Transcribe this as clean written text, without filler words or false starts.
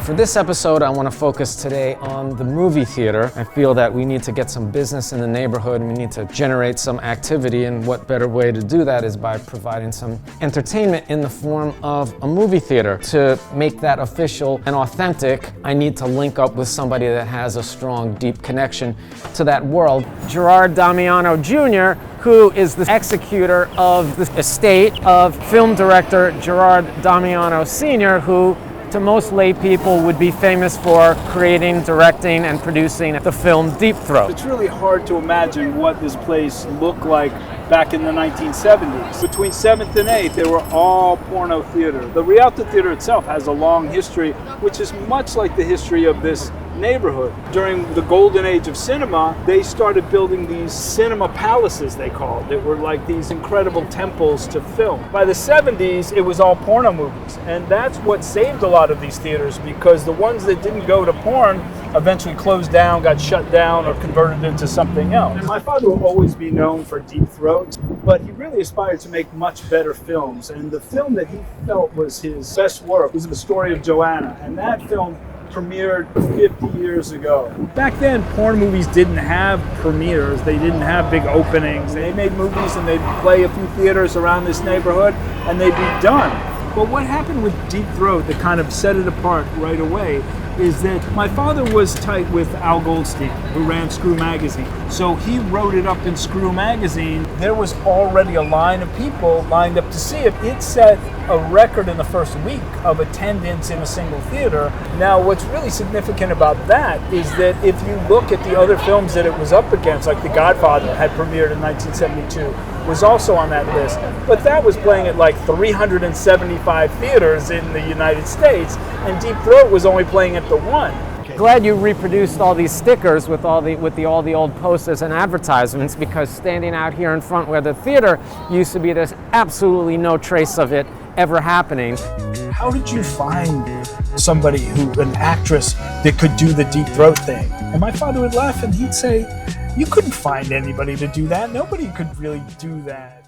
For this episode, I want to focus today on the movie theater. I feel that we need to get some business in the neighborhood and we need to generate some activity, and what better way to do that is by providing some entertainment in the form of a movie theater. To make that official and authentic, I need to link up with somebody that has a strong, deep connection to that world. Gerard Damiano Jr., who is the executor of the estate of film director Gerard Damiano Sr., who to most lay people would be famous for creating, directing, and producing the film Deep Throat. It's really hard to imagine what this place looked like back in the 1970s. Between 7th and 8th, they were all porno theater. The Rialto Theater itself has a long history, which is much like the history of this neighborhood. During the golden age of cinema, they started building these cinema palaces, they called. That were like these incredible temples to film. By the 70s, it was all porno movies. And that's what saved a lot of these theaters, because the ones that didn't go to porn eventually closed down, got shut down, or converted into something else. My father will always be known for Deep Throat, but he really aspired to make much better films. And the film that he felt was his best work was The Story of Joanna. And that film premiered 50 years ago. Back then, porn movies didn't have premieres. They didn't have big openings. They made movies and they'd play a few theaters around this neighborhood and they'd be done. But what happened with Deep Throat that kind of set it apart right away is that my father was tight with Al Goldstein, who ran Screw Magazine. So he wrote it up in Screw Magazine. There was already a line of people lined up to see it. It set a record in the first week of attendance in a single theater. Now, what's really significant about that is that if you look at the other films that it was up against, like The Godfather had premiered in 1972, was also on that list. But that was playing at like 375 theaters in the United States, and Deep Throat was only playing at the one. Glad you reproduced all these stickers with all the old posters and advertisements, because standing out here in front where the theater used to be, there's absolutely no trace of it ever happening. How did you find somebody an actress that could do the Deep Throat thing? And my father would laugh and he'd say, you couldn't find anybody to do that. Nobody could really do that.